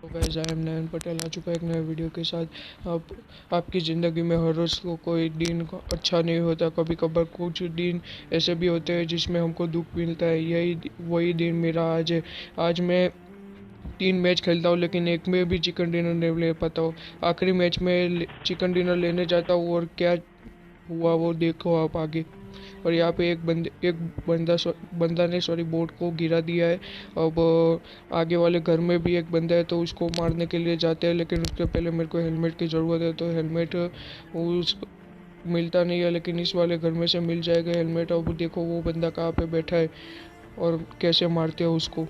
तो guys I am नयन पटेल आ चुका है एक नए वीडियो के साथ। आपकी ज़िंदगी में हर रोज़ कोई दिन अच्छा नहीं होता। कभी कभार कुछ दिन ऐसे भी होते हैं जिसमें हमको दुख मिलता है। यही वही दिन मेरा आज है। आज मैं 3 मैच खेलता हूँ लेकिन एक में भी चिकन डिनर नहीं ले पाता हूँ। आखिरी मैच में चिकन डिनर लेने जाता हूँ और क्या हुआ वो देखो आप आगे। और यहाँ पे एक बंदा ने बोट को गिरा दिया है। अब आगे वाले घर में भी एक बंदा है तो उसको मारने के लिए जाते हैं, लेकिन उसके पहले मेरे को हेलमेट की ज़रूरत है। तो हेलमेट उस मिलता नहीं है, लेकिन इस वाले घर में से मिल जाएगा हेलमेट। अब देखो वो बंदा कहाँ पे बैठा है और कैसे मारते हैं उसको।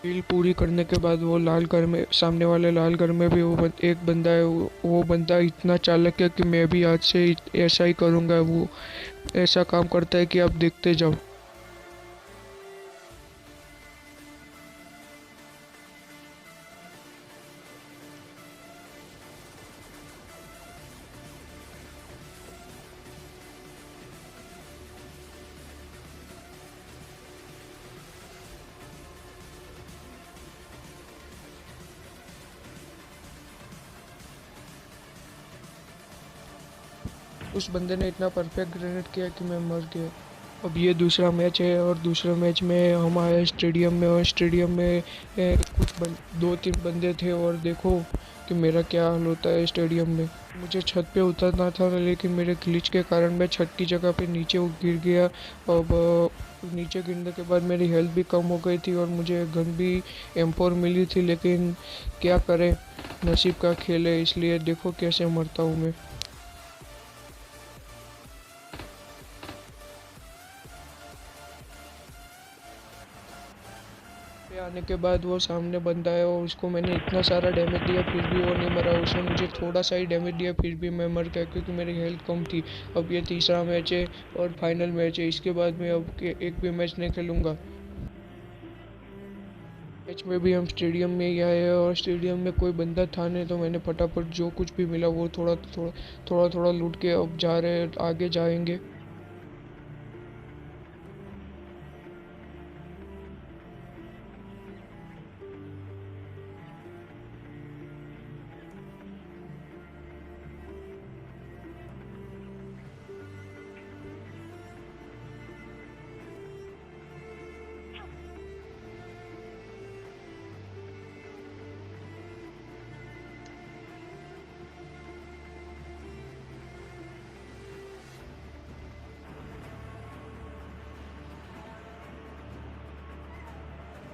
डील पूरी करने के बाद वो लाल घर में, सामने वाले लाल घर में भी एक बंदा है। वो बंदा इतना चालाक है कि मैं भी आज से ऐसा ही करूँगा। वो ऐसा काम करता है कि आप देखते जाओ। उस बंदे ने इतना परफेक्ट ग्रेनेड किया कि मैं मर गया। अब ये दूसरा मैच है और दूसरे मैच में हम आए स्टेडियम में, और स्टेडियम में दो तीन बंदे थे और देखो कि मेरा क्या हाल होता है स्टेडियम में। मुझे छत पे उतरना था लेकिन मेरे ग्लिच के कारण मैं छत की जगह पे नीचे गिर गया। अब नीचे गिरने के बाद मेरी हेल्थ भी कम हो गई थी और मुझे गन भी M4 मिली थी, लेकिन क्या करें, नसीब का खेल है। इसलिए देखो कैसे मरता हूँ मैं। पे आने के बाद वो सामने बंदा है और उसको मैंने इतना सारा डैमेज दिया फिर भी वो नहीं मरा। उसने मुझे थोड़ा सा ही डैमेज दिया फिर भी मैं मर गया क्योंकि मेरी हेल्थ कम थी। अब ये तीसरा मैच है और फाइनल मैच है। इसके बाद मैं अब एक भी मैच नहीं खेलूँगा। मैच में भी हम स्टेडियम में ही आए और स्टेडियम में कोई बंदा था नहीं, तो मैंने फटाफट जो कुछ भी मिला वो थोड़ा लूट के अब जा रहे, आगे जाएंगे।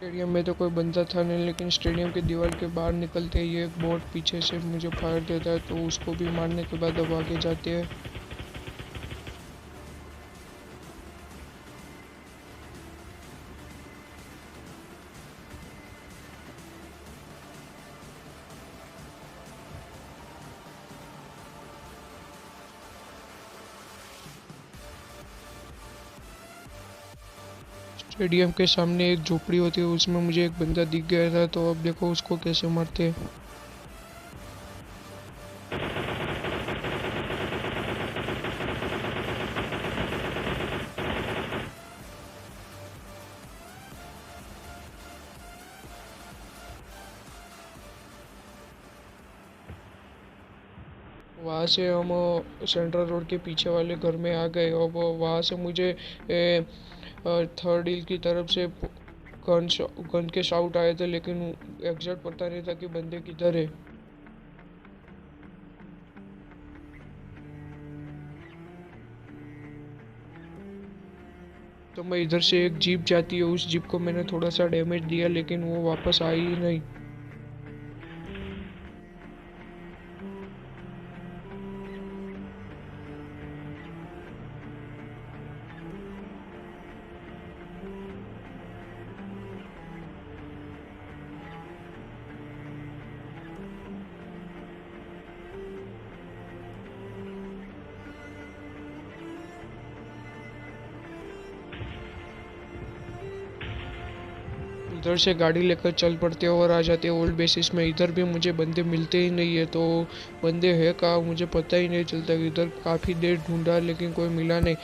स्टेडियम में तो कोई बंदा था नहीं, लेकिन स्टेडियम की दीवार के बाहर निकलते ही एक बोट पीछे से मुझे फायर देता है, तो उसको भी मारने के बाद अब आगे जाते हैं। स्टेडियम के सामने एक झोपड़ी होती है, उसमें मुझे एक बंदा दिख गया था, तो अब देखो उसको कैसे मारते हैं। वहाँ से हम सेंट्रल रोड के पीछे वाले घर में आ गए। अब वहाँ से मुझे थर्ड हिल की तरफ से गन के शाउट आए थे, लेकिन एग्जैक्ट पता नहीं था कि बंदे किधर है। तो मैं इधर से एक जीप जाती है, उस जीप को मैंने थोड़ा सा डैमेज दिया लेकिन वो वापस आई ही नहीं। उधर से गाड़ी लेकर चल पड़ते हैं और आ जाते हैं ओल्ड बेसिस में। इधर भी मुझे बंदे मिलते ही नहीं है, तो बंदे है कहाँ मुझे पता ही नहीं चलता। इधर काफ़ी देर ढूंढा लेकिन कोई मिला नहीं।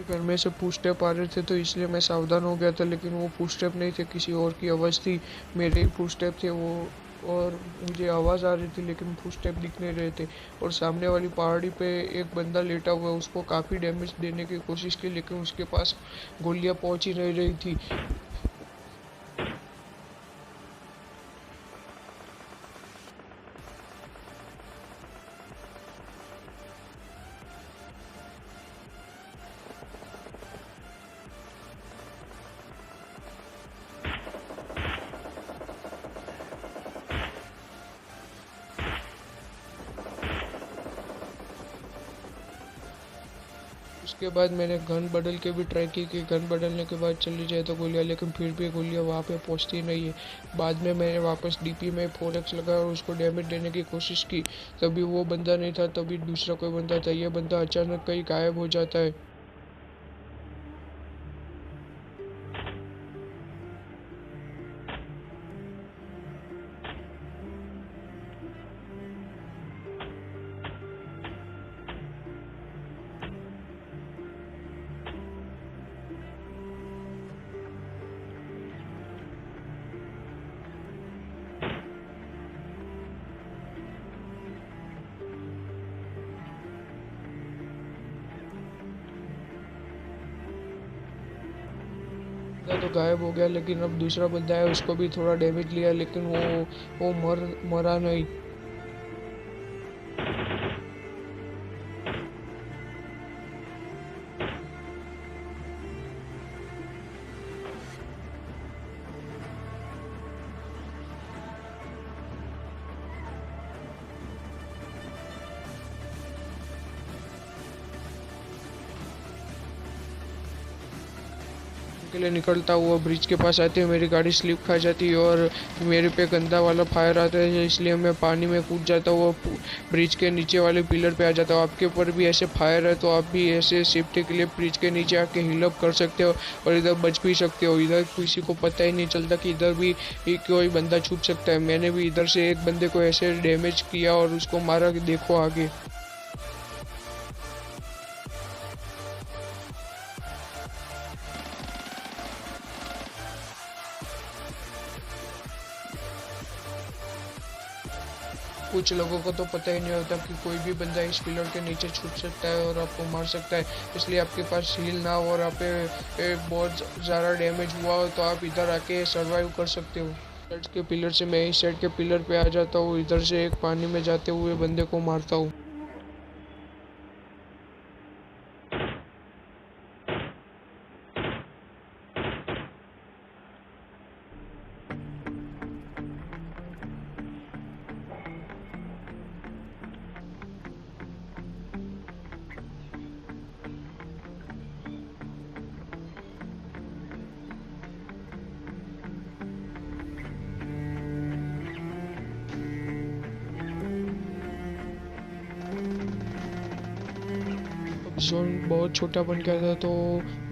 घर में से पुश स्टेप आ रहे थे तो इसलिए मैं सावधान हो गया था, लेकिन वो पुश स्टेप नहीं थे, किसी और की आवाज़ थी। मेरे ही पुश स्टेप थे वो, और मुझे आवाज़ आ रही थी लेकिन पुश स्टेप दिख नहीं रहे थे। और सामने वाली पहाड़ी पे एक बंदा लेटा हुआ है, उसको काफ़ी डैमेज देने की कोशिश की लेकिन उसके पास गोलियां पहुंच ही नहीं रही थी। उसके बाद मैंने गन बदल के भी ट्राई की कि गन बदलने के बाद चली जाए तो गोलियाँ, लेकिन फिर भी गोलियाँ वहाँ पे पहुँचती नहीं है। बाद में मैंने वापस डीपी में 4x लगाया और उसको डैमेज देने की कोशिश की, तभी वो बंदा नहीं था, तभी दूसरा कोई बंदा था। ये बंदा अचानक कहीं गायब हो जाता है। बंदा तो गायब हो गया, लेकिन अब दूसरा बंदा है, उसको भी थोड़ा डैमेज लिया लेकिन वो मरा नहीं। के लिए निकलता हुआ ब्रिज के पास आते हुए मेरी गाड़ी स्लिप खा जाती है और मेरे पे गंदा वाला फायर आता है, इसलिए मैं पानी में कूद जाता हूँ, ब्रिज के नीचे वाले पिलर पे आ जाता हूँ। आपके ऊपर भी ऐसे फायर है तो आप भी ऐसे सेफ्टी के लिए ब्रिज के नीचे आके हील अप कर सकते हो और इधर बच भी सकते हो। इधर किसी को पता ही नहीं चलता कि इधर भी कोई बंदा छुप सकता है। मैंने भी इधर से एक बंदे को ऐसे डैमेज किया और उसको मारा कि देखो आगे। कुछ लोगों को तो पता ही नहीं होता कि कोई भी बंदा इस पिलर के नीचे छुप सकता है और आपको मार सकता है, इसलिए आपके पास हील ना हो और आप पे बहुत ज़्यादा डैमेज हुआ हो तो आप इधर आके सर्वाइव कर सकते हो। चर्च के पिलर से मैं इस साइड के पिलर पे आ जाता हूँ, इधर से एक पानी में जाते हुए बंदे को मारता हूँ। जोन बहुत छोटा बन गया था, तो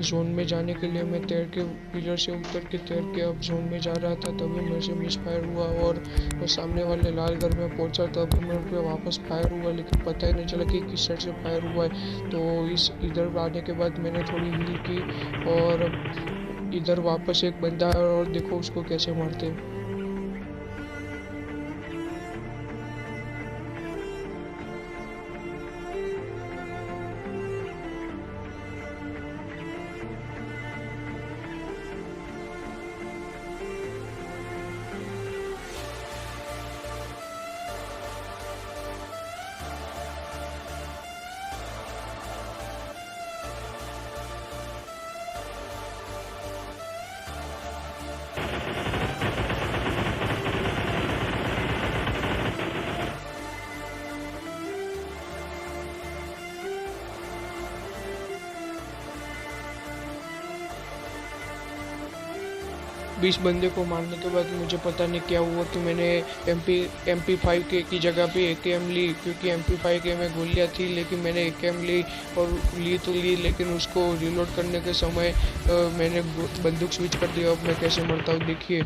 जोन में जाने के लिए मैं तैर के पिलर से उतर के तैर के अब जोन में जा रहा था, तभी मेरे से मिस फायर हुआ और सामने वाले लाल घर में पहुंचा। तब मेरे पे वापस फायर हुआ लेकिन पता ही नहीं चला कि किस साइड से फायर हुआ है। तो इस इधर आने के बाद मैंने थोड़ी हील की और इधर वापस एक बंदा है और देखो उसको कैसे मारते हैं। 20 बंदे को मारने के बाद मुझे पता नहीं क्या हुआ कि मैंने MP5 की जगह पे AKM ली, क्योंकि MP5 के में गोलियाँ थी, लेकिन मैंने AKM ली और ली तो ली, लेकिन उसको रिलोड करने के समय मैंने बंदूक स्विच कर दिया। अब मैं कैसे मरता हूँ देखिए।